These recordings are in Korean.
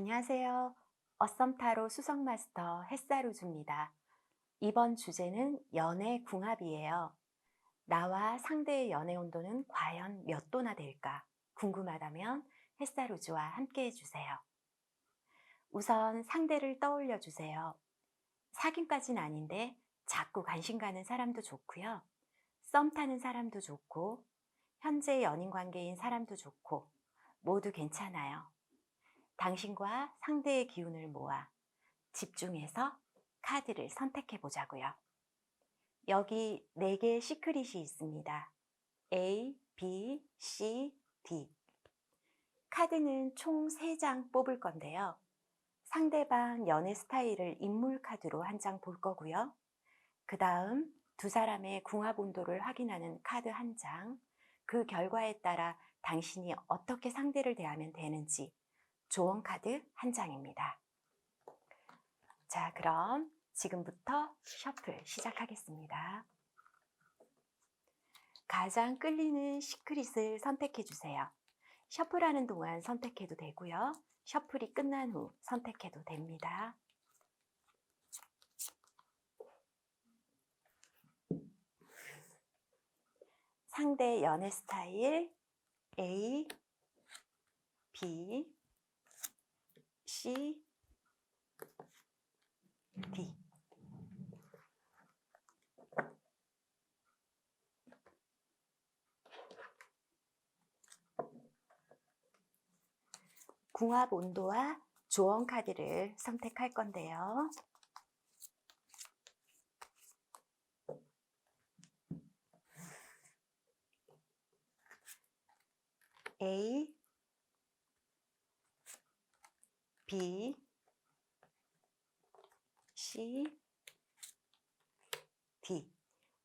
안녕하세요. 어썸타로 수석마스터 햇살우주입니다. 이번 주제는 연애 궁합이에요. 나와 상대의 연애 온도는 과연 몇 도나 될까? 궁금하다면 햇살우주와 함께 해주세요. 우선 상대를 떠올려 주세요. 사귄까진 아닌데 자꾸 관심 가는 사람도 좋고요. 썸 타는 사람도 좋고, 현재 연인 관계인 사람도 좋고, 모두 괜찮아요. 당신과 상대의 기운을 모아 집중해서 카드를 선택해 보자고요. 여기 4개의 시크릿이 있습니다. A, B, C, D. 카드는 총 3장 뽑을 건데요. 상대방 연애 스타일을 인물 카드로 한 장 볼 거고요. 그 다음 두 사람의 궁합 온도를 확인하는 카드 한 장, 그 결과에 따라 당신이 어떻게 상대를 대하면 되는지 조언 카드 한 장입니다. 자, 그럼 지금부터 셔플 시작하겠습니다. 가장 끌리는 시크릿을 선택해 주세요. 셔플하는 동안 선택해도 되고요. 셔플이 끝난 후 선택해도 됩니다. 상대 연애 스타일 A, B, C, D. 궁합 온도와 조언 카드를 선택할 건데요. A, B, C, D.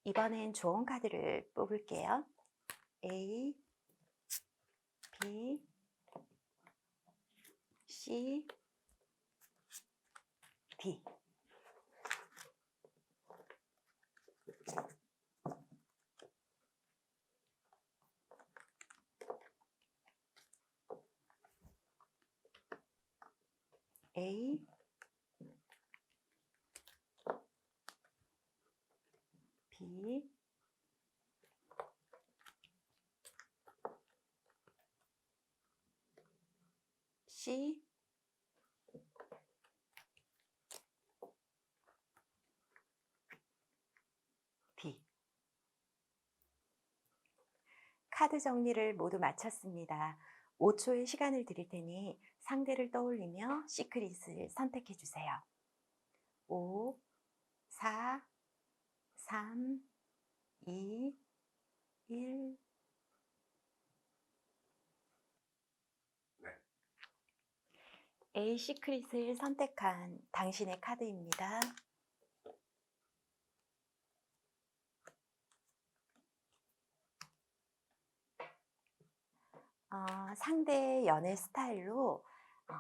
이번엔 조언 카드를 뽑을게요. A, B, C, D. A, B, C, D. 카드 정리를 모두 마쳤습니다. 5초의 시간을 드릴 테니 상대를 떠올리며 시크릿을 선택해 주세요. 5, 4, 3, 2, 1. A 시크릿을 선택한 당신의 카드입니다. 상대의 연애 스타일로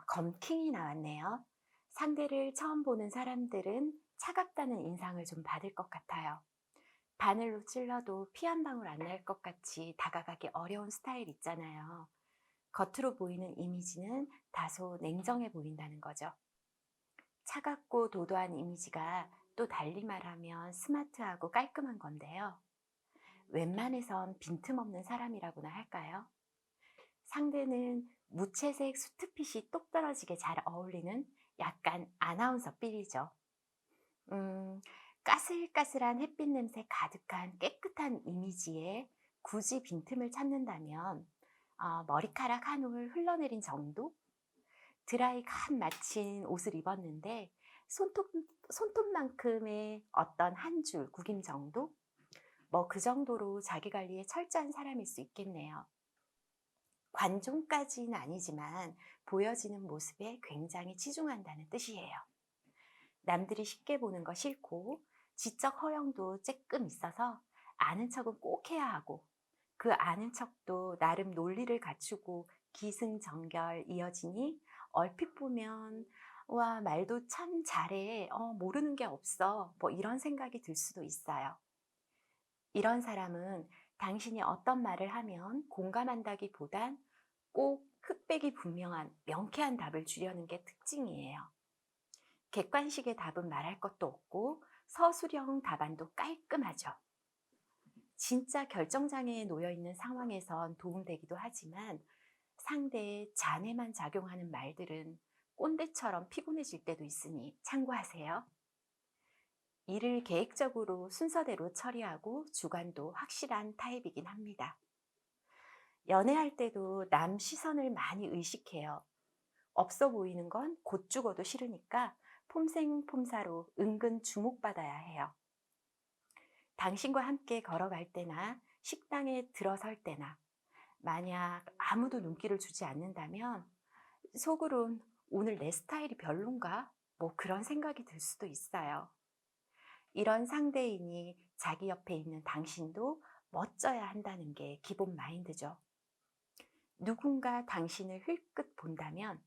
검킹이 나왔네요. 상대를 처음 보는 사람들은 차갑다는 인상을 좀 받을 것 같아요. 바늘로 찔러도 피 한 방울 안 날 것 같이 다가가기 어려운 스타일 있잖아요. 겉으로 보이는 이미지는 다소 냉정해 보인다는 거죠. 차갑고 도도한 이미지가 또 달리 말하면 스마트하고 깔끔한 건데요. 웬만해선 빈틈없는 사람이라고나 할까요? 상대는 무채색 수트핏이 똑 떨어지게 잘 어울리는 약간 아나운서 삘이죠. 까슬까슬한 햇빛 냄새 가득한 깨끗한 이미지에 굳이 빈틈을 찾는다면 머리카락 한 올 흘러내린 정도? 드라이 간 마친 옷을 입었는데 손톱만큼의 어떤 한 줄 구김 정도? 뭐 그 정도로 자기 관리에 철저한 사람일 수 있겠네요. 관종까지는 아니지만 보여지는 모습에 굉장히 치중한다는 뜻이에요. 남들이 쉽게 보는 거 싫고 지적 허영도 쬐끔 있어서 아는 척은 꼭 해야 하고, 그 아는 척도 나름 논리를 갖추고 기승전결 이어지니 얼핏 보면 와, 말도 참 잘해, 모르는 게 없어, 뭐 이런 생각이 들 수도 있어요. 이런 사람은 당신이 어떤 말을 하면 공감한다기보단 꼭 흑백이 분명한 명쾌한 답을 주려는 게 특징이에요. 객관식의 답은 말할 것도 없고 서술형 답안도 깔끔하죠. 진짜 결정장애에 놓여 있는 상황에선 도움되기도 하지만 상대의 잔해만 작용하는 말들은 꼰대처럼 피곤해질 때도 있으니 참고하세요. 일을 계획적으로 순서대로 처리하고 주관도 확실한 타입이긴 합니다. 연애할 때도 남 시선을 많이 의식해요. 없어 보이는 건 곧 죽어도 싫으니까 폼생폼사로 은근 주목받아야 해요. 당신과 함께 걸어갈 때나 식당에 들어설 때나 만약 아무도 눈길을 주지 않는다면 속으론 오늘 내 스타일이 별론가? 뭐 그런 생각이 들 수도 있어요. 이런 상대인이 자기 옆에 있는 당신도 멋져야 한다는 게 기본 마인드죠. 누군가 당신을 흘끗 본다면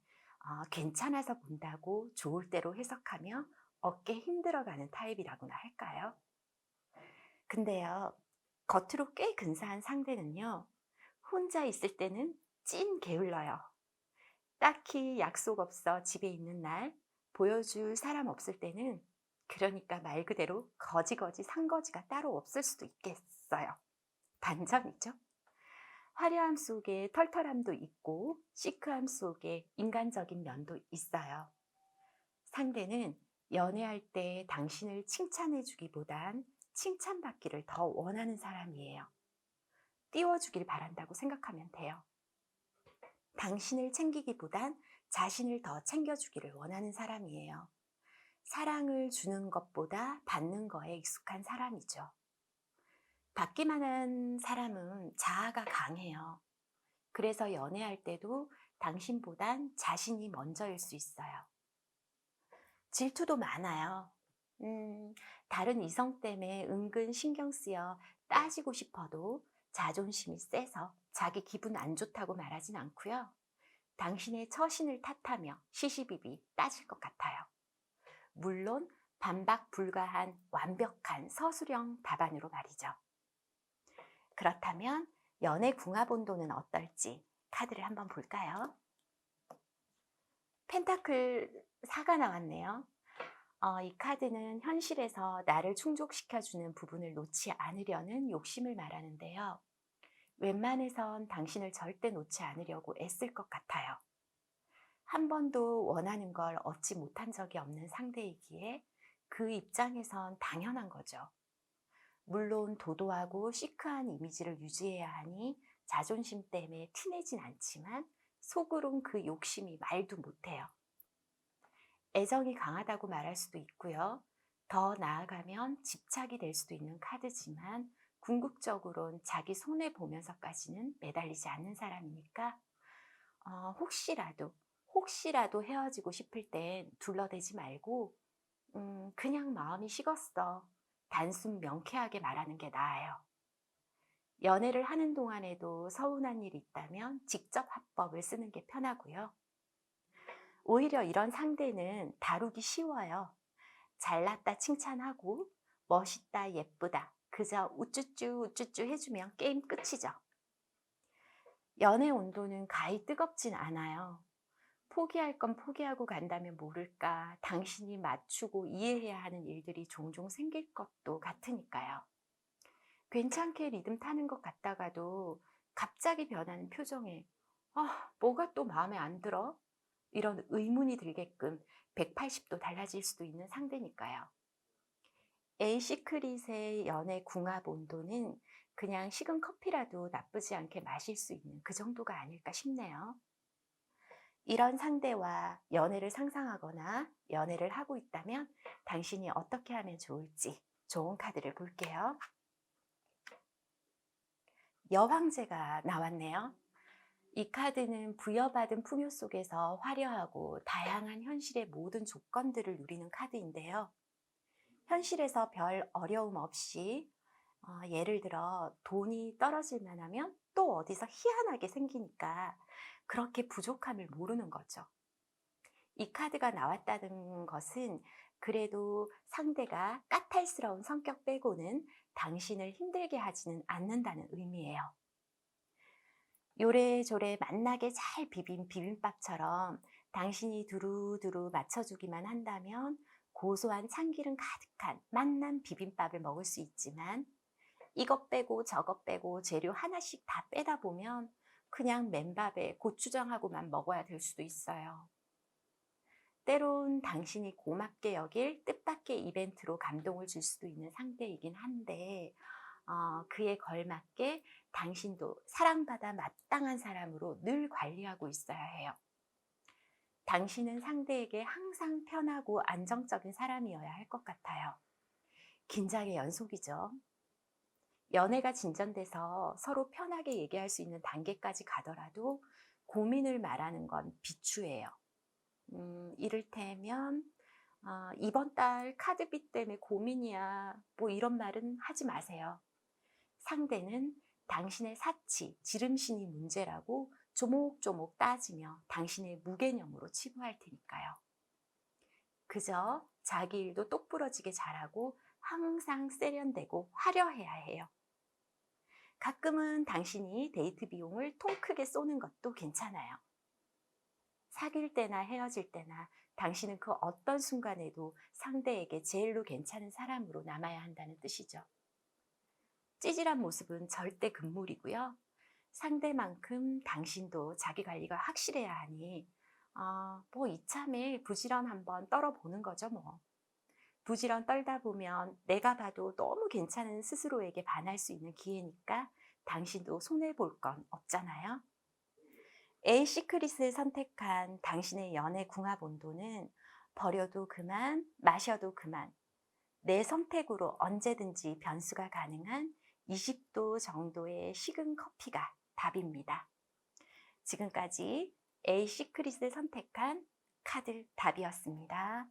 괜찮아서 본다고 좋을 대로 해석하며 어깨 힘들어가는 타입이라고나 할까요? 근데요, 겉으로 꽤 근사한 상대는요, 혼자 있을 때는 찐 게을러요. 딱히 약속 없어 집에 있는 날, 보여줄 사람 없을 때는 그러니까 말 그대로 거지거지 상거지가 따로 없을 수도 있겠어요. 반전이죠. 화려함 속에 털털함도 있고 시크함 속에 인간적인 면도 있어요. 상대는 연애할 때 당신을 칭찬해 주기보단 칭찬받기를 더 원하는 사람이에요. 띄워주길 바란다고 생각하면 돼요. 당신을 챙기기보단 자신을 더 챙겨주기를 원하는 사람이에요. 사랑을 주는 것보다 받는 거에 익숙한 사람이죠. 받기만 한 사람은 자아가 강해요. 그래서 연애할 때도 당신보단 자신이 먼저일 수 있어요. 질투도 많아요. 다른 이성 때문에 은근 신경 쓰여 따지고 싶어도 자존심이 세서 자기 기분 안 좋다고 말하진 않고요. 당신의 처신을 탓하며 시시비비 따질 것 같아요. 물론 반박 불가한 완벽한 서술형 답안으로 말이죠. 그렇다면 연애 궁합 온도는 어떨지 카드를 한번 볼까요? 펜타클 4가 나왔네요. 이 카드는 현실에서 나를 충족시켜주는 부분을 놓지 않으려는 욕심을 말하는데요. 웬만해선 당신을 절대 놓지 않으려고 애쓸 것 같아요. 한 번도 원하는 걸 얻지 못한 적이 없는 상대이기에 그 입장에선 당연한 거죠. 물론 도도하고 시크한 이미지를 유지해야 하니 자존심 때문에 티내진 않지만 속으론 그 욕심이 말도 못해요. 애정이 강하다고 말할 수도 있고요. 더 나아가면 집착이 될 수도 있는 카드지만 궁극적으론 자기 손해보면서까지는 매달리지 않는 사람이니까 혹시라도 헤어지고 싶을 땐 둘러대지 말고 그냥 마음이 식었어. 단순 명쾌하게 말하는 게 나아요. 연애를 하는 동안에도 서운한 일이 있다면 직접 화법을 쓰는 게 편하고요. 오히려 이런 상대는 다루기 쉬워요. 잘났다 칭찬하고 멋있다 예쁘다 그저 우쭈쭈 우쭈쭈 해주면 게임 끝이죠. 연애 온도는 가히 뜨겁진 않아요. 포기할 건 포기하고 간다면 모를까 당신이 맞추고 이해해야 하는 일들이 종종 생길 것도 같으니까요. 괜찮게 리듬 타는 것 같다가도 갑자기 변하는 표정에 뭐가 또 마음에 안 들어? 이런 의문이 들게끔 180도 달라질 수도 있는 상대니까요. A 시크릿의 연애 궁합 온도는 그냥 식은 커피라도 나쁘지 않게 마실 수 있는 그 정도가 아닐까 싶네요. 이런 상대와 연애를 상상하거나 연애를 하고 있다면 당신이 어떻게 하면 좋을지 좋은 카드를 볼게요. 여왕제가 나왔네요. 이 카드는 부여받은 풍요 속에서 화려하고 다양한 현실의 모든 조건들을 누리는 카드인데요. 현실에서 별 어려움 없이 예를 들어 돈이 떨어질만 하면 또 어디서 희한하게 생기니까 그렇게 부족함을 모르는 거죠. 이 카드가 나왔다는 것은 그래도 상대가 까탈스러운 성격 빼고는 당신을 힘들게 하지는 않는다는 의미예요. 요래조래 맛나게 잘 비빈 비빔밥처럼 당신이 두루두루 맞춰주기만 한다면 고소한 참기름 가득한 맛난 비빔밥을 먹을 수 있지만, 이것 빼고 저것 빼고 재료 하나씩 다 빼다 보면 그냥 맨밥에 고추장하고만 먹어야 될 수도 있어요. 때론 당신이 고맙게 여길 뜻밖의 이벤트로 감동을 줄 수도 있는 상대이긴 한데, 그에 걸맞게 당신도 사랑받아 마땅한 사람으로 늘 관리하고 있어야 해요. 당신은 상대에게 항상 편하고 안정적인 사람이어야 할 것 같아요. 긴장의 연속이죠. 연애가 진전돼서 서로 편하게 얘기할 수 있는 단계까지 가더라도 고민을 말하는 건 비추예요. 이를테면 이번 달 카드비 때문에 고민이야, 뭐 이런 말은 하지 마세요. 상대는 당신의 사치, 지름신이 문제라고 조목조목 따지며 당신의 무개념으로 치부할 테니까요. 그저 자기 일도 똑부러지게 잘하고 항상 세련되고 화려해야 해요. 가끔은 당신이 데이트 비용을 통 크게 쏘는 것도 괜찮아요. 사귈 때나 헤어질 때나 당신은 그 어떤 순간에도 상대에게 제일로 괜찮은 사람으로 남아야 한다는 뜻이죠. 찌질한 모습은 절대 금물이고요. 상대만큼 당신도 자기 관리가 확실해야 하니 뭐 이참에 부지런 한번 떨어보는 거죠 뭐. 부지런 떨다 보면 내가 봐도 너무 괜찮은 스스로에게 반할 수 있는 기회니까 당신도 손해볼 건 없잖아요. A 시크릿을 선택한 당신의 연애 궁합 온도는 버려도 그만, 마셔도 그만, 내 선택으로 언제든지 변수가 가능한 20도 정도의 식은 커피가 답입니다. 지금까지 A 시크릿을 선택한 카드 답이었습니다.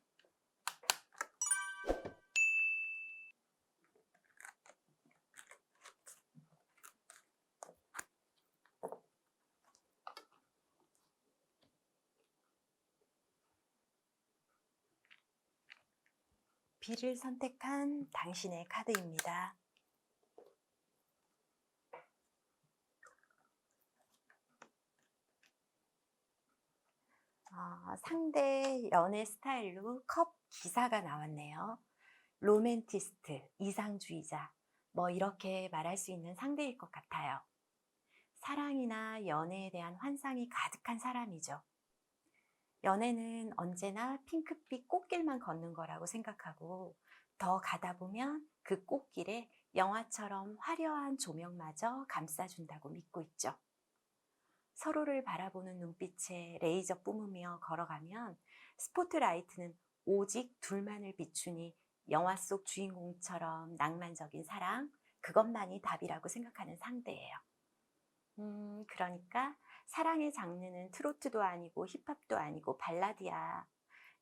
B를 선택한 당신의 카드입니다. 상대 연애 스타일로 컵 기사가 나왔네요. 로맨티스트, 이상주의자, 뭐 이렇게 말할 수 있는 상대일 것 같아요. 사랑이나 연애에 대한 환상이 가득한 사람이죠. 연애는 언제나 핑크빛 꽃길만 걷는 거라고 생각하고, 더 가다 보면 그 꽃길에 영화처럼 화려한 조명마저 감싸준다고 믿고 있죠. 서로를 바라보는 눈빛에 레이저 뿜으며 걸어가면 스포트라이트는 오직 둘만을 비추니 영화 속 주인공처럼 낭만적인 사랑, 그것만이 답이라고 생각하는 상대예요. 그러니까 사랑의 장르는 트로트도 아니고 힙합도 아니고 발라드야.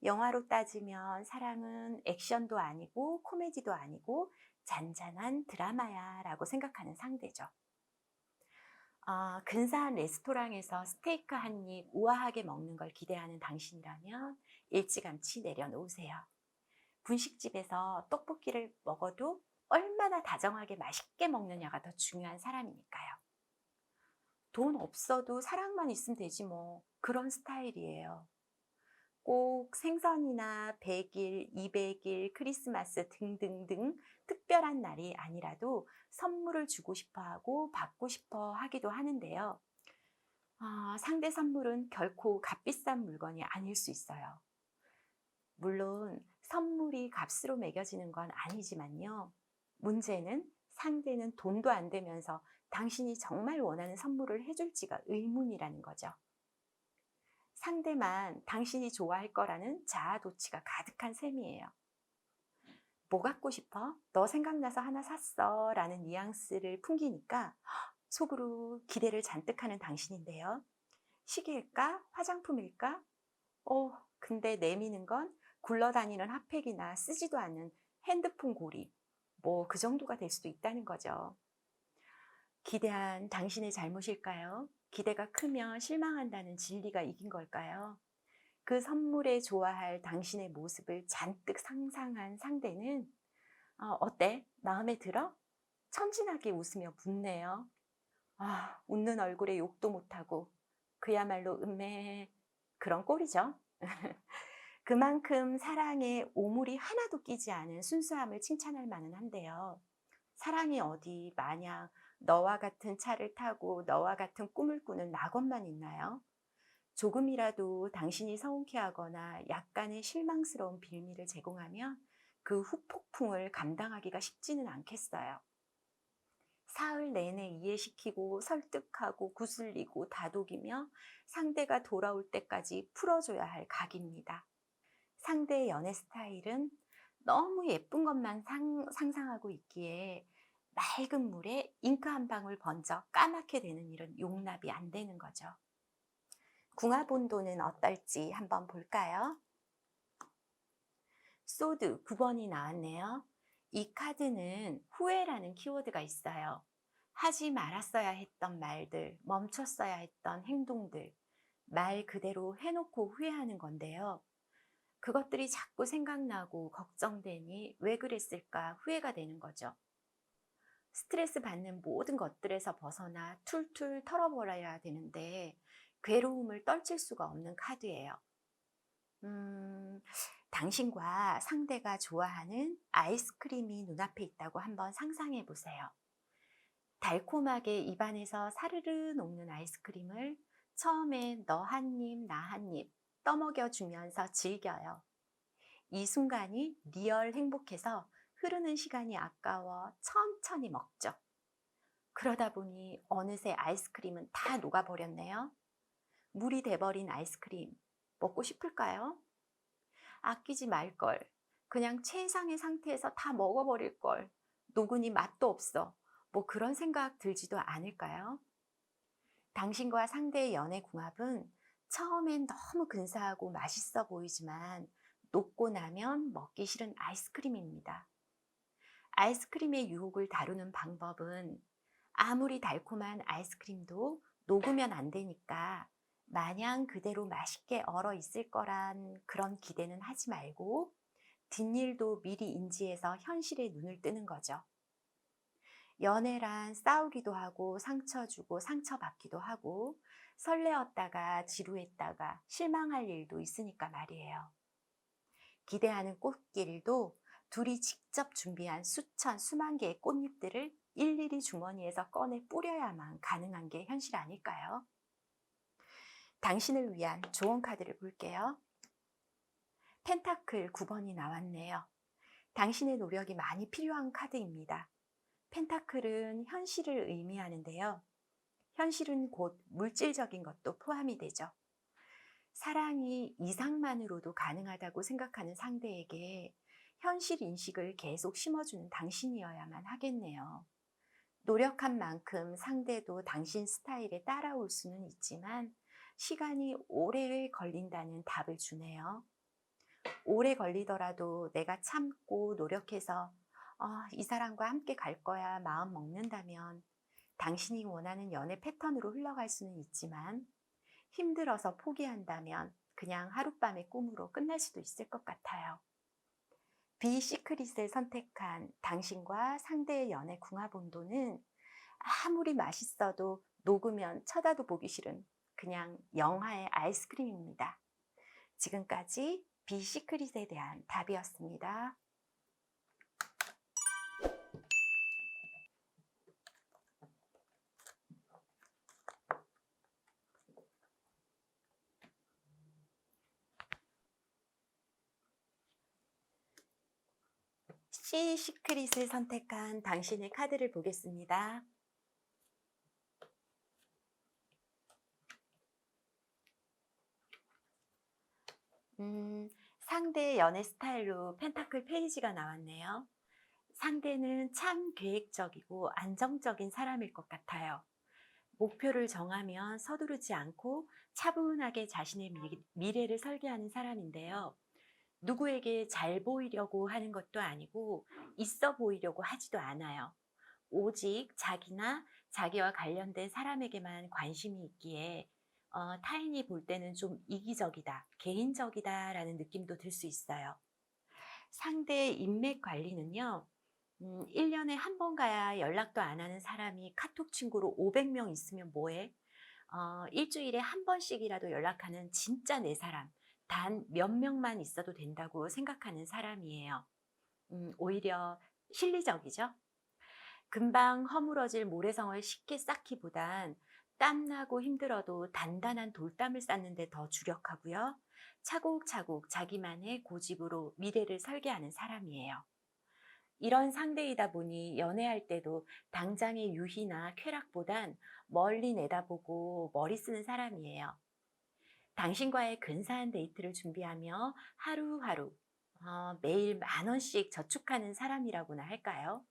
영화로 따지면 사랑은 액션도 아니고 코미디도 아니고 잔잔한 드라마야 라고 생각하는 상대죠. 근사한 레스토랑에서 스테이크 한 입 우아하게 먹는 걸 기대하는 당신이라면 일찌감치 내려놓으세요. 분식집에서 떡볶이를 먹어도 얼마나 다정하게 맛있게 먹느냐가 더 중요한 사람이니까요. 돈 없어도 사랑만 있으면 되지 뭐, 그런 스타일이에요. 꼭 생선이나 100일, 200일, 크리스마스 등등등 특별한 날이 아니라도 선물을 주고 싶어 하고 받고 싶어 하기도 하는데요. 상대 선물은 결코 값비싼 물건이 아닐 수 있어요. 물론 선물이 값으로 매겨지는 건 아니지만요. 문제는 상대는 돈도 안 되면서 당신이 정말 원하는 선물을 해줄지가 의문이라는 거죠. 상대만 당신이 좋아할 거라는 자아도취가 가득한 셈이에요. 뭐 갖고 싶어? 너 생각나서 하나 샀어 라는 뉘앙스를 풍기니까 속으로 기대를 잔뜩 하는 당신인데요. 시계일까? 화장품일까? 근데 내미는 건 굴러다니는 핫팩이나 쓰지도 않는 핸드폰 고리, 뭐 그 정도가 될 수도 있다는 거죠. 기대한 당신의 잘못일까요? 기대가 크면 실망한다는 진리가 이긴 걸까요? 그 선물에 좋아할 당신의 모습을 잔뜩 상상한 상대는 어때? 마음에 들어? 천진하게 웃으며 묻네요. 웃는 얼굴에 욕도 못하고 그야말로 그런 꼴이죠. 그만큼 사랑에 오물이 하나도 끼지 않은 순수함을 칭찬할 만은 한데요. 사랑이 어디 마냥 너와 같은 차를 타고 너와 같은 꿈을 꾸는 낙원만 있나요? 조금이라도 당신이 서운케하거나 약간의 실망스러운 빌미를 제공하면 그 후폭풍을 감당하기가 쉽지는 않겠어요. 사흘 내내 이해시키고 설득하고 구슬리고 다독이며 상대가 돌아올 때까지 풀어줘야 할 각입니다. 상대의 연애 스타일은 너무 예쁜 것만 상상하고 있기에 맑은 물에 잉크 한 방울 번져 까맣게 되는 일은 용납이 안 되는 거죠. 궁합온도는 어떨지 한번 볼까요? 소드 9번이 나왔네요. 이 카드는 후회라는 키워드가 있어요. 하지 말았어야 했던 말들, 멈췄어야 했던 행동들, 말 그대로 해놓고 후회하는 건데요. 그것들이 자꾸 생각나고 걱정되니 왜 그랬을까 후회가 되는 거죠. 스트레스 받는 모든 것들에서 벗어나 툴툴 털어버려야 되는데 괴로움을 떨칠 수가 없는 카드예요. 음, 당신과 상대가 좋아하는 아이스크림이 눈앞에 있다고 한번 상상해 보세요. 달콤하게 입안에서 사르르 녹는 아이스크림을 처음엔 너 한 입, 나 한 입 떠먹여 주면서 즐겨요. 이 순간이 리얼 행복해서 흐르는 시간이 아까워 천천히 먹죠. 그러다 보니 어느새 아이스크림은 다 녹아버렸네요. 물이 돼버린 아이스크림 먹고 싶을까요? 아끼지 말걸. 그냥 최상의 상태에서 다 먹어버릴걸. 녹으니 맛도 없어. 뭐 그런 생각 들지도 않을까요? 당신과 상대의 연애 궁합은 처음엔 너무 근사하고 맛있어 보이지만 녹고 나면 먹기 싫은 아이스크림입니다. 아이스크림의 유혹을 다루는 방법은 아무리 달콤한 아이스크림도 녹으면 안 되니까 마냥 그대로 맛있게 얼어 있을 거란 그런 기대는 하지 말고 뒷일도 미리 인지해서 현실에 눈을 뜨는 거죠. 연애란 싸우기도 하고 상처 주고 상처받기도 하고 설레었다가 지루했다가 실망할 일도 있으니까 말이에요. 기대하는 꽃길도 둘이 직접 준비한 수만 개의 꽃잎들을 일일이 주머니에서 꺼내 뿌려야만 가능한 게 현실 아닐까요? 당신을 위한 조언 카드를 볼게요. 펜타클 9번이 나왔네요. 당신의 노력이 많이 필요한 카드입니다. 펜타클은 현실을 의미하는데요. 현실은 곧 물질적인 것도 포함이 되죠. 사랑이 이상만으로도 가능하다고 생각하는 상대에게 현실 인식을 계속 심어주는 당신이어야만 하겠네요. 노력한 만큼 상대도 당신 스타일에 따라올 수는 있지만 시간이 오래 걸린다는 답을 주네요. 오래 걸리더라도 내가 참고 노력해서 이 사람과 함께 갈 거야 마음 먹는다면 당신이 원하는 연애 패턴으로 흘러갈 수는 있지만 힘들어서 포기한다면 그냥 하룻밤의 꿈으로 끝날 수도 있을 것 같아요. 비시크릿을 선택한 당신과 상대의 연애 궁합 온도는 아무리 맛있어도 녹으면 쳐다도 보기 싫은 그냥 영하의 아이스크림입니다. 지금까지 비시크릿에 대한 답이었습니다. 시크릿을 선택한 당신의 카드를 보겠습니다. 상대의 연애 스타일로 펜타클 페이지가 나왔네요. 상대는 참 계획적이고 안정적인 사람일 것 같아요. 목표를 정하면 서두르지 않고 차분하게 자신의 미래를 설계하는 사람인데요. 누구에게 잘 보이려고 하는 것도 아니고 있어 보이려고 하지도 않아요. 오직 자기나 자기와 관련된 사람에게만 관심이 있기에 타인이 볼 때는 좀 이기적이다, 개인적이다라는 느낌도 들 수 있어요. 상대의 인맥 관리는요, 1 년에 한 번 가야 연락도 안 하는 사람이 카톡 친구로 500명 있으면 뭐해? 주일에 한 번씩이라도 연락하는 진짜 내 사람, 단 몇 명만 있어도 된다고 생각하는 사람이에요. 오히려 실리적이죠. 금방 허물어질 모래성을 쉽게 쌓기보단 땀나고 힘들어도 단단한 돌담을 쌓는 데 더 주력하고요. 차곡차곡 자기만의 고집으로 미래를 설계하는 사람이에요. 이런 상대이다 보니 연애할 때도 당장의 유희나 쾌락보단 멀리 내다보고 머리 쓰는 사람이에요. 당신과의 근사한 데이트를 준비하며 하루하루 매일 10,000원씩 저축하는 사람이라고나 할까요?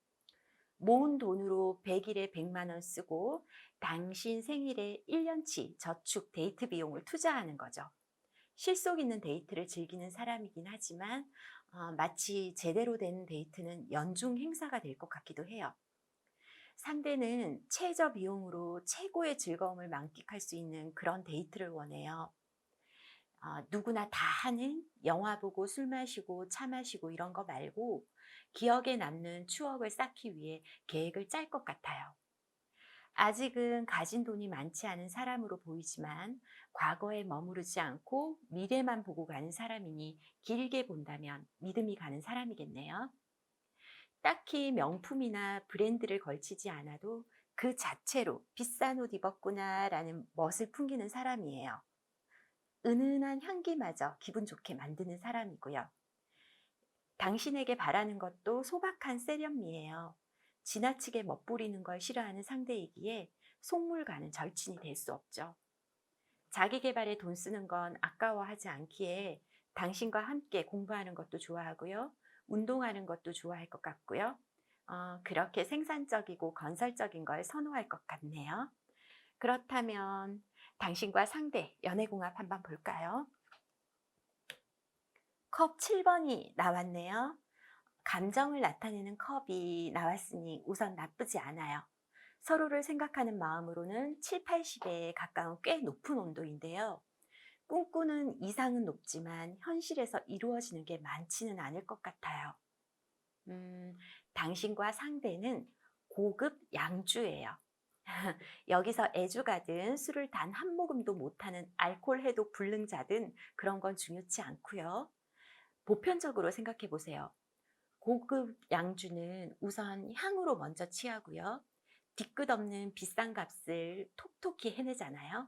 모은 돈으로 100일에 100만 원 쓰고 당신 생일에 1년치 저축 데이트 비용을 투자하는 거죠. 실속 있는 데이트를 즐기는 사람이긴 하지만 마치 제대로 된 데이트는 연중 행사가 될 것 같기도 해요. 상대는 최저 비용으로 최고의 즐거움을 만끽할 수 있는 그런 데이트를 원해요. 누구나 다 하는 영화 보고 술 마시고 차 마시고 이런 거 말고 기억에 남는 추억을 쌓기 위해 계획을 짤 것 같아요. 아직은 가진 돈이 많지 않은 사람으로 보이지만 과거에 머무르지 않고 미래만 보고 가는 사람이니 길게 본다면 믿음이 가는 사람이겠네요. 딱히 명품이나 브랜드를 걸치지 않아도 그 자체로 비싼 옷 입었구나라는 멋을 풍기는 사람이에요. 은은한 향기마저 기분 좋게 만드는 사람이고요. 당신에게 바라는 것도 소박한 세련미예요. 지나치게 멋부리는 걸 싫어하는 상대이기에 속물과는 절친이 될 수 없죠. 자기 개발에 돈 쓰는 건 아까워하지 않기에 당신과 함께 공부하는 것도 좋아하고요. 운동하는 것도 좋아할 것 같고요. 그렇게 생산적이고 건설적인 걸 선호할 것 같네요. 그렇다면 당신과 상대 연애궁합 한번 볼까요? 컵 7번이 나왔네요. 감정을 나타내는 컵이 나왔으니 우선 나쁘지 않아요. 서로를 생각하는 마음으로는 7, 80에 가까운 꽤 높은 온도인데요. 꿈꾸는 이상은 높지만 현실에서 이루어지는 게 많지는 않을 것 같아요. 음, 당신과 상대는 고급 양주예요. 여기서 애주가든 술을 단 한 모금도 못하는 알코올 해독 불능자든 그런 건 중요치 않고요. 보편적으로 생각해 보세요. 고급 양주는 우선 향으로 먼저 취하고요. 뒤끝 없는 비싼 값을 톡톡히 해내잖아요.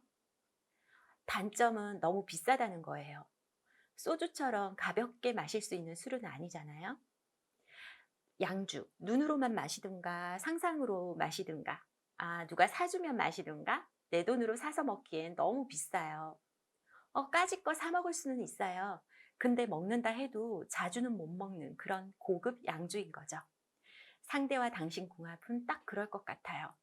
단점은 너무 비싸다는 거예요. 소주처럼 가볍게 마실 수 있는 술은 아니잖아요. 양주, 눈으로만 마시든가 상상으로 마시든가, 누가 사주면 마시든가 내 돈으로 사서 먹기엔 너무 비싸요. 까짓 거 사 먹을 수는 있어요. 근데 먹는다 해도 자주는 못 먹는 그런 고급 양주인 거죠. 상대와 당신 궁합은 딱 그럴 것 같아요.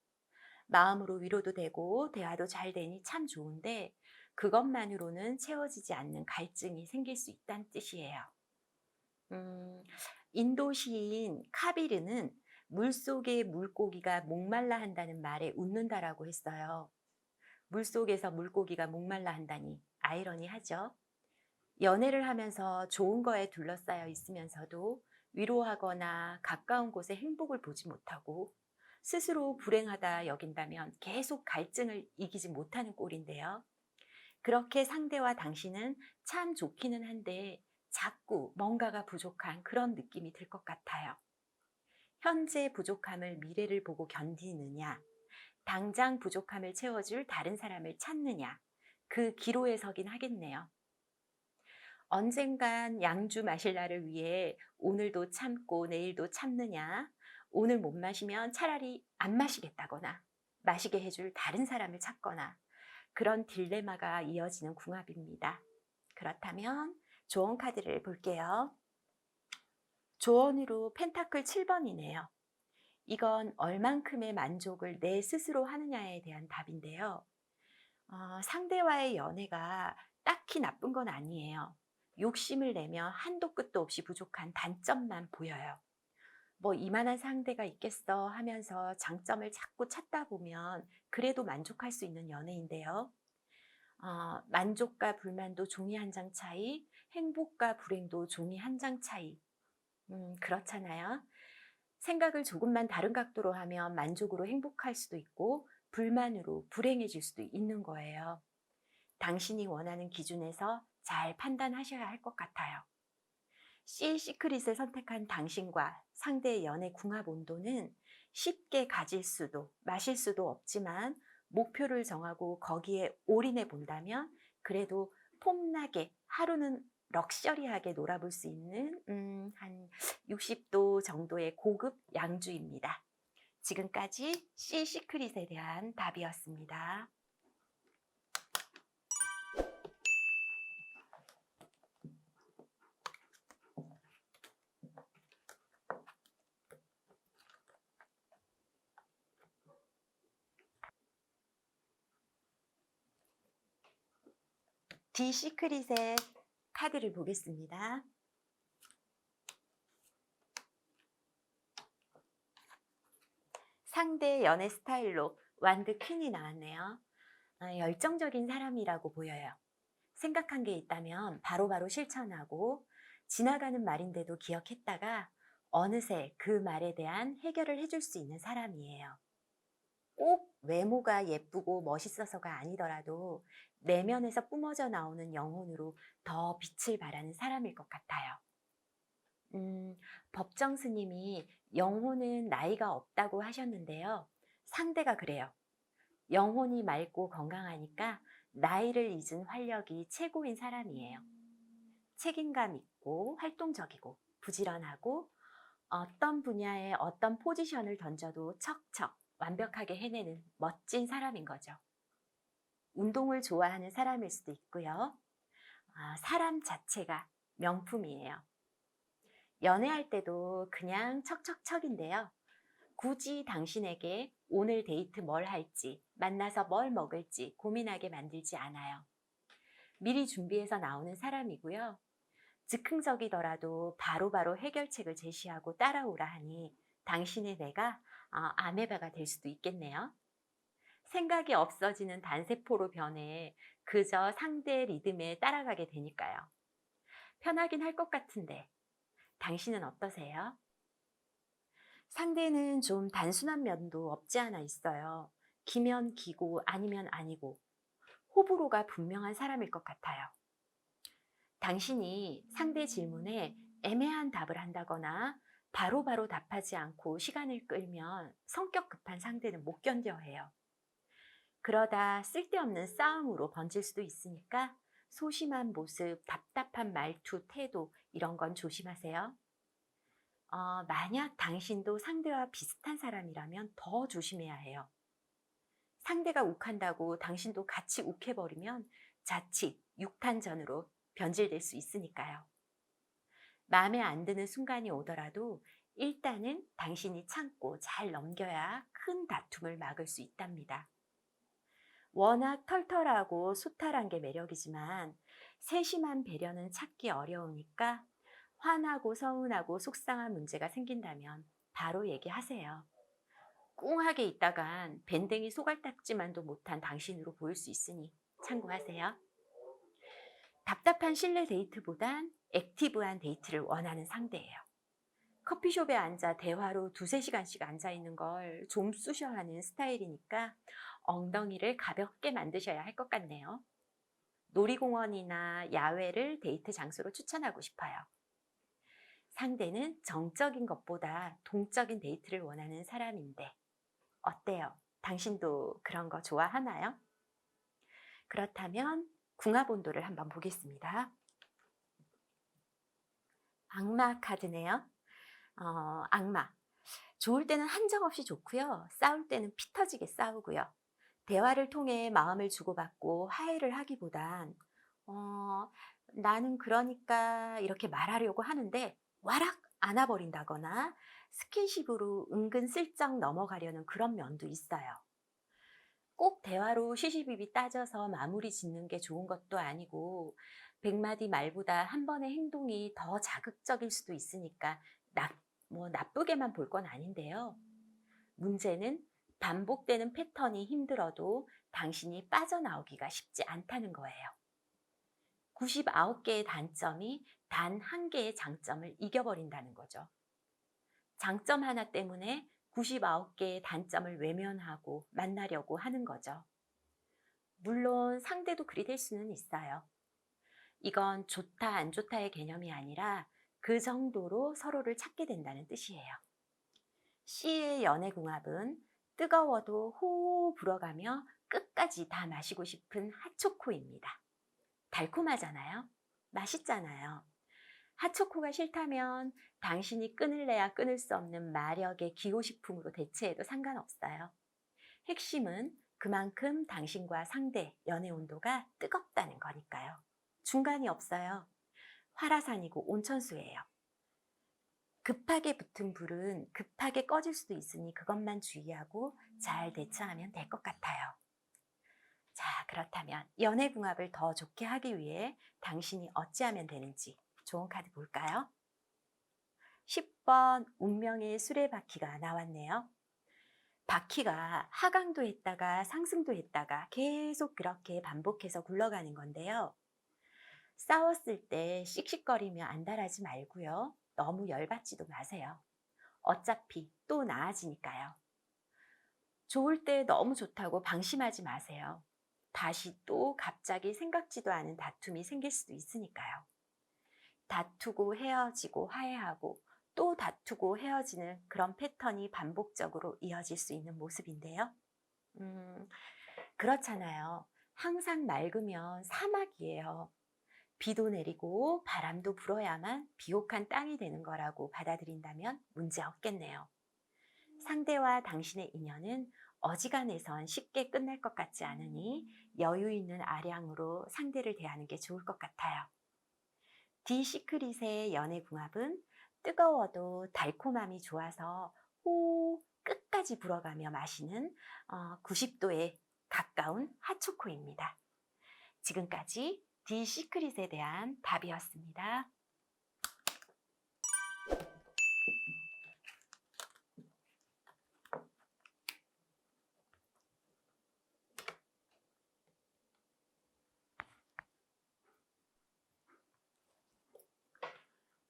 마음으로 위로도 되고 대화도 잘 되니 참 좋은데 그것만으로는 채워지지 않는 갈증이 생길 수 있다는 뜻이에요. 음, 인도 시인 카비르는 물속의 물고기가 목말라 한다는 말에 웃는다라고 했어요. 물속에서 물고기가 목말라 한다니 아이러니하죠. 연애를 하면서 좋은 거에 둘러싸여 있으면서도 위로하거나 가까운 곳에 행복을 보지 못하고 스스로 불행하다 여긴다면 계속 갈증을 이기지 못하는 꼴인데요. 그렇게 상대와 당신은 참 좋기는 한데 자꾸 뭔가가 부족한 그런 느낌이 들 것 같아요. 현재 부족함을 미래를 보고 견디느냐, 당장 부족함을 채워줄 다른 사람을 찾느냐, 그 기로에 서긴 하겠네요. 언젠간 양주 마실 날을 위해 오늘도 참고 내일도 참느냐, 오늘 못 마시면 차라리 안 마시겠다거나, 마시게 해줄 다른 사람을 찾거나, 그런 딜레마가 이어지는 궁합입니다. 그렇다면 조언 카드를 볼게요. 조언으로 펜타클 7번이네요. 이건 얼만큼의 만족을 내 스스로 하느냐에 대한 답인데요. 상대와의 연애가 딱히 나쁜 건 아니에요. 욕심을 내며 한도 끝도 없이 부족한 단점만 보여요. 뭐 이만한 상대가 있겠어 하면서 장점을 자꾸 찾다 보면 그래도 만족할 수 있는 연애인데요. 만족과 불만도 종이 한 장 차이, 행복과 불행도 종이 한 장 차이. 그렇잖아요. 생각을 조금만 다른 각도로 하면 만족으로 행복할 수도 있고 불만으로 불행해질 수도 있는 거예요. 당신이 원하는 기준에서 잘 판단하셔야 할 것 같아요. 시크릿을 선택한 당신과 상대의 연애 궁합 온도는 쉽게 가질 수도 마실 수도 없지만 목표를 정하고 거기에 올인해 본다면 그래도 폼나게 하루는 럭셔리하게 놀아볼 수 있는 한 60도 정도의 고급 양주입니다. 지금까지 시크릿에 대한 답이었습니다. 시크릿의 카드를 보겠습니다. 상대의 연애 스타일로 완드 퀸이 나왔네요. 열정적인 사람이라고 보여요. 생각한 게 있다면 바로바로 실천하고 지나가는 말인데도 기억했다가 어느새 그 말에 대한 해결을 해줄 수 있는 사람이에요. 꼭 외모가 예쁘고 멋있어서가 아니더라도 내면에서 뿜어져 나오는 영혼으로 더 빛을 발하는 사람일 것 같아요. 법정 스님이 영혼은 나이가 없다고 하셨는데요. 상대가 그래요. 영혼이 맑고 건강하니까 나이를 잊은 활력이 최고인 사람이에요. 책임감 있고 활동적이고 부지런하고 어떤 분야에 어떤 포지션을 던져도 척척 완벽하게 해내는 멋진 사람인 거죠. 운동을 좋아하는 사람일 수도 있고요. 사람 자체가 명품이에요. 연애할 때도 그냥 척척척인데요. 굳이 당신에게 오늘 데이트 뭘 할지, 만나서 뭘 먹을지 고민하게 만들지 않아요. 미리 준비해서 나오는 사람이고요. 즉흥적이더라도 바로바로 해결책을 제시하고 따라오라 하니 당신의 내가 아메바가 될 수도 있겠네요. 생각이 없어지는 단세포로 변해 그저 상대의 리듬에 따라가게 되니까요. 편하긴 할 것 같은데 당신은 어떠세요? 상대는 좀 단순한 면도 없지 않아 있어요. 기면 기고 아니면 아니고 호불호가 분명한 사람일 것 같아요. 당신이 상대 질문에 애매한 답을 한다거나 바로바로 답하지 않고 시간을 끌면 성격 급한 상대는 못 견뎌 해요. 그러다 쓸데없는 싸움으로 번질 수도 있으니까 소심한 모습, 답답한 말투, 태도 이런 건 조심하세요. 만약 당신도 상대와 비슷한 사람이라면 더 조심해야 해요. 상대가 욱한다고 당신도 같이 욱해버리면 자칫 육탄전으로 변질될 수 있으니까요. 마음에 안 드는 순간이 오더라도 일단은 당신이 참고 잘 넘겨야 큰 다툼을 막을 수 있답니다. 워낙 털털하고 소탈한 게 매력이지만 세심한 배려는 찾기 어려우니까 화나고 서운하고 속상한 문제가 생긴다면 바로 얘기하세요. 꿍하게 있다간 밴댕이 소갈딱지만도 못한 당신으로 보일 수 있으니 참고하세요. 답답한 실내 데이트보단 액티브한 데이트를 원하는 상대예요. 커피숍에 앉아 대화로 두세 시간씩 앉아있는 걸 좀 쑤셔 하는 스타일이니까 엉덩이를 가볍게 만드셔야 할 것 같네요. 놀이공원이나 야외를 데이트 장소로 추천하고 싶어요. 상대는 정적인 것보다 동적인 데이트를 원하는 사람인데 어때요? 당신도 그런 거 좋아하나요? 그렇다면 궁합 온도를 한번 보겠습니다. 악마 카드네요. 악마. 좋을 때는 한정없이 좋고요. 싸울 때는 피 터지게 싸우고요. 대화를 통해 마음을 주고받고 화해를 하기보단 나는 그러니까 이렇게 말하려고 하는데 와락 안아버린다거나 스킨십으로 은근슬쩍 넘어가려는 그런 면도 있어요. 꼭 대화로 시시비비 따져서 마무리 짓는 게 좋은 것도 아니고 100마디 말보다 한 번의 행동이 더 자극적일 수도 있으니까 나쁘게만 볼 건 아닌데요. 문제는 반복되는 패턴이 힘들어도 당신이 빠져나오기가 쉽지 않다는 거예요. 99개의 단점이 단 1개의 장점을 이겨버린다는 거죠. 장점 하나 때문에 99개의 단점을 외면하고 만나려고 하는 거죠. 물론 상대도 그리 될 수는 있어요. 이건 좋다, 안 좋다의 개념이 아니라 그 정도로 서로를 찾게 된다는 뜻이에요. C의 연애궁합은 뜨거워도 호호 불어가며 끝까지 다 마시고 싶은 핫초코입니다. 달콤하잖아요. 맛있잖아요. 핫초코가 싫다면 당신이 끊을래야 끊을 수 없는 마력의 기호식품으로 대체해도 상관없어요. 핵심은 그만큼 당신과 상대 연애 온도가 뜨겁다는 거니까요. 중간이 없어요. 활화산이고 온천수예요. 급하게 붙은 불은 급하게 꺼질 수도 있으니 그것만 주의하고 잘 대처하면 될 것 같아요. 자, 그렇다면 연애궁합을 더 좋게 하기 위해 당신이 어찌하면 되는지 좋은 카드 볼까요? 10번 운명의 수레바퀴가 나왔네요. 바퀴가 하강도 했다가 상승도 했다가 계속 그렇게 반복해서 굴러가는 건데요. 싸웠을 때 씩씩거리며 안달하지 말고요. 너무 열받지도 마세요. 어차피 또 나아지니까요. 좋을 때 너무 좋다고 방심하지 마세요. 다시 또 갑자기 생각지도 않은 다툼이 생길 수도 있으니까요. 다투고 헤어지고 화해하고 또 다투고 헤어지는 그런 패턴이 반복적으로 이어질 수 있는 모습인데요. 그렇잖아요. 항상 맑으면 사막이에요. 비도 내리고 바람도 불어야만 비옥한 땅이 되는 거라고 받아들인다면 문제 없겠네요. 상대와 당신의 인연은 어지간해선 쉽게 끝날 것 같지 않으니 여유 있는 아량으로 상대를 대하는 게 좋을 것 같아요. 디 시크릿의 연애궁합은 뜨거워도 달콤함이 좋아서 호 끝까지 불어가며 마시는 90도에 가까운 핫초코입니다. 지금까지 디 시크릿에 대한 답이었습니다.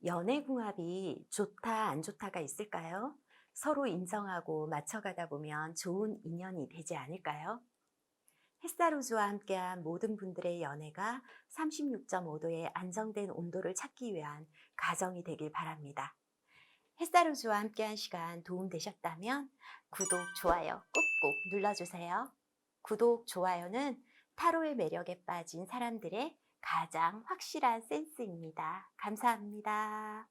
연애궁합이 좋다, 안 좋다가 있을까요? 서로 인정하고 맞춰가다 보면 좋은 인연이 되지 않을까요? 햇사로즈와 함께한 모든 분들의 연애가 36.5도의 안정된 온도를 찾기 위한 가정이 되길 바랍니다. 햇사로즈와 함께한 시간 도움되셨다면 구독, 좋아요 꾹꾹 눌러주세요. 구독, 좋아요는 타로의 매력에 빠진 사람들의 가장 확실한 센스입니다. 감사합니다.